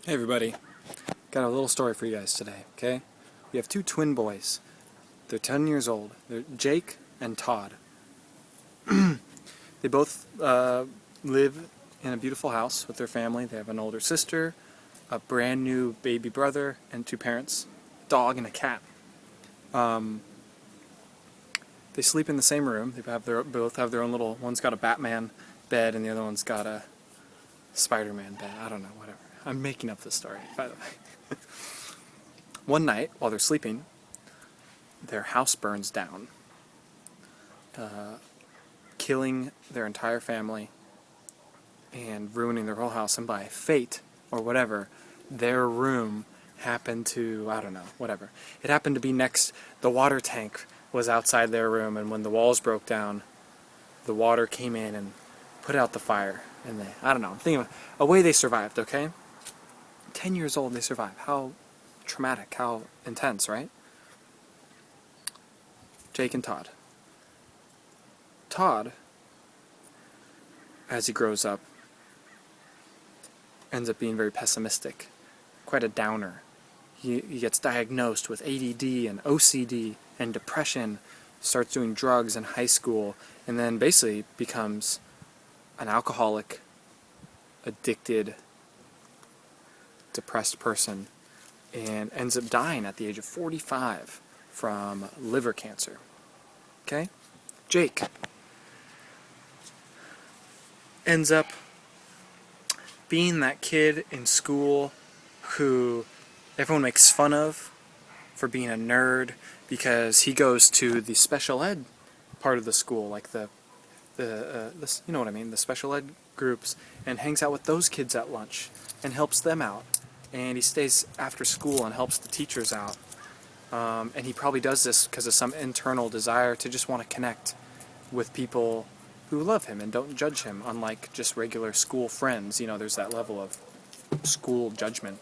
Hey everybody, got a little story for you guys today, okay? We have two twin boys. They're 10 years old. They're Jake and Todd. They both live in a beautiful house with their family. They have an older sister, a brand new baby brother, and two parents, a dog and a cat. They sleep in the same room. Both have their own little, one's got a Batman bed and the other one's got a Spider-Man bed. I don't know, whatever. I'm making up this story, by the way. One night, while they're sleeping, their house burns down, killing their entire family and ruining their whole house. And by fate, or whatever, their room happened to, I don't know, whatever. It happened to be next, the water tank was outside their room, and when the walls broke down, the water came in and put out the fire. And I don't know, I'm thinking of a way they survived, okay? 10 years old, they survive. How traumatic, how intense, right? Jake and Todd. Todd, as he grows up, ends up being very pessimistic, quite a downer. He gets diagnosed with ADD and OCD and depression, starts doing drugs in high school, and then basically becomes an alcoholic, addicted, depressed person, and ends up dying at the age of 45 from liver cancer. Okay? Jake ends up being that kid in school who everyone makes fun of for being a nerd because he goes to the special ed part of the school, like the you know what I mean, the special ed groups, and hangs out with those kids at lunch and helps them out. And he stays after school and helps the teachers out. And he probably does this because of some internal desire to just want to connect with people who love him and don't judge him, unlike just regular school friends. You know, there's that level of school judgment.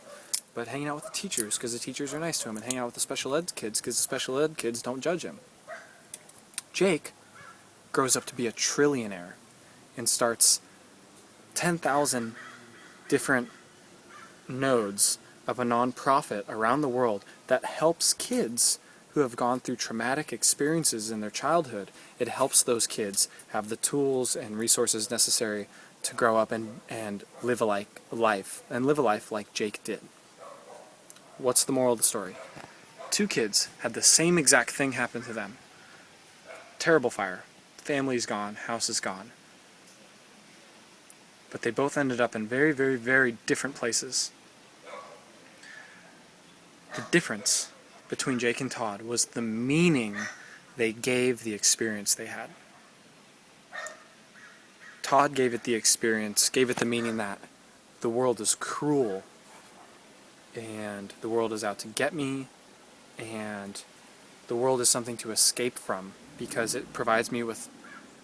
But hanging out with the teachers because the teachers are nice to him, and hanging out with the special ed kids because the special ed kids don't judge him. Jake grows up to be a trillionaire and starts 10,000 different nodes of a non-profit around the world that helps kids who have gone through traumatic experiences in their childhood. It helps those kids have the tools and resources necessary to grow up and live a life like Jake did. What's the moral of the story? Two kids had the same exact thing happen to them. Terrible fire. Family's gone, house is gone. But they both ended up in very, very, very different places. The difference between Jake and Todd was the meaning they gave the experience they had. Todd gave it the meaning that the world is cruel, and the world is out to get me, and the world is something to escape from because it provides me with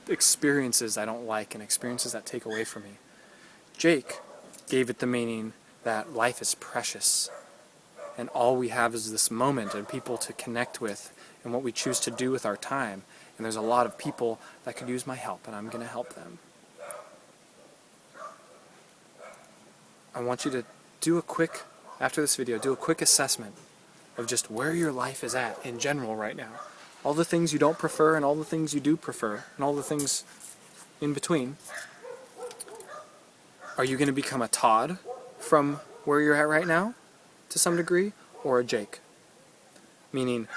experiences I don't like and experiences that take away from me. Jake gave it the meaning that life is precious, and all we have is this moment and people to connect with and what we choose to do with our time. And there's a lot of people that could use my help, and I'm going to help them. I want you to after this video, do a quick assessment of just where your life is at in general right now. All the things you don't prefer and all the things you do prefer and all the things in between. Are you going to become a Todd from where you're at right now, to some degree, or a Jake? Meaning,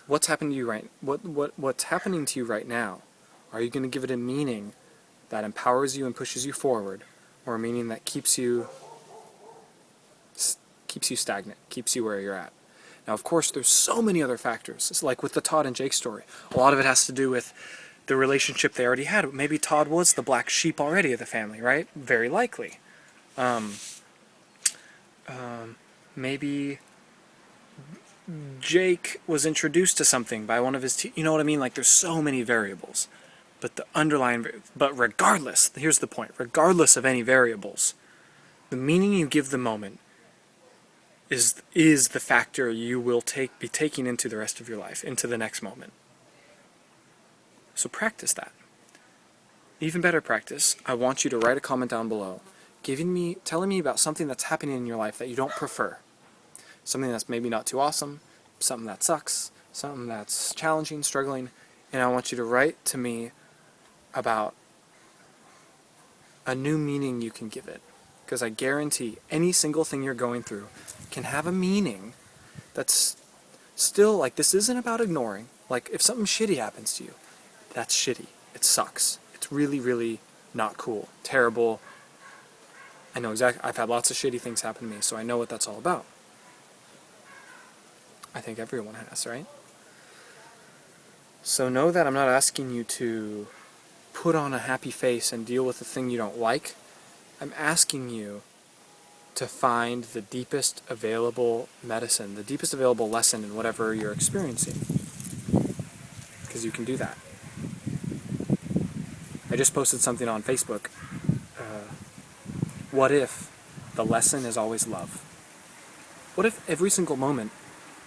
what's happening to you what's happening to you right now? Are you going to give it a meaning that empowers you and pushes you forward, or a meaning that keeps you stagnant, keeps you where you're at? Now, of course, there's so many other factors. It's like with the Todd and Jake story. A lot of it has to do with the relationship they already had. Maybe Todd was the black sheep already of the family, right? Very likely. Maybe Jake was introduced to something by one of his you know what I mean? Like, there's so many variables. But regardless, here's the point. Regardless of any variables, the meaning you give the moment is the factor you will be taking into the rest of your life, into the next moment. So practice that. Even better practice, I want you to write a comment down below telling me about something that's happening in your life that you don't prefer. Something that's maybe not too awesome, something that sucks, something that's challenging, struggling, and I want you to write to me about a new meaning you can give it. Because I guarantee any single thing you're going through can have a meaning that's still, like, this isn't about ignoring. Like, if something shitty happens to you, that's shitty. It sucks. It's really, really not cool. Terrible. I know exactly. I've had lots of shitty things happen to me, so I know what that's all about. I think everyone has, right? So know that I'm not asking you to put on a happy face and deal with the thing you don't like. I'm asking you to find the deepest available medicine, the deepest available lesson in whatever you're experiencing. Because you can do that. I just posted something on Facebook. What if the lesson is always love? What if every single moment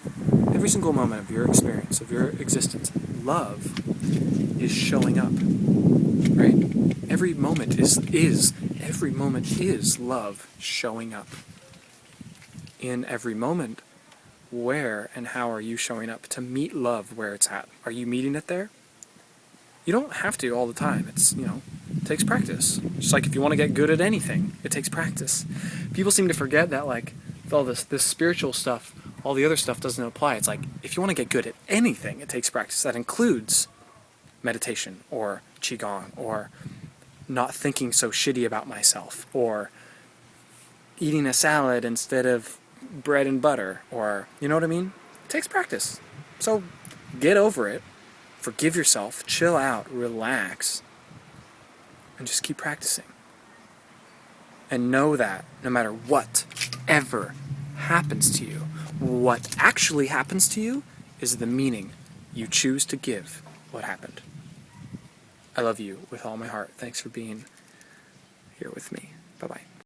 of your experience, of your existence, love is showing up, right? Every moment is love showing up. In every moment, where and how are you showing up to meet love where it's at? Are you meeting it there? You don't have to all the time. It's, it takes practice. Just like if you want to get good at anything, it takes practice. People seem to forget that, like, with all this spiritual stuff, all the other stuff doesn't apply. It's like, if you want to get good at anything, it takes practice. That includes meditation, or qigong, or not thinking so shitty about myself, or eating a salad instead of bread and butter, or, you know what I mean? It takes practice. So get over it. Forgive yourself, chill out, relax, and just keep practicing. And know that no matter what ever happens to you, what actually happens to you is the meaning you choose to give what happened. I love you with all my heart. Thanks for being here with me. Bye-bye.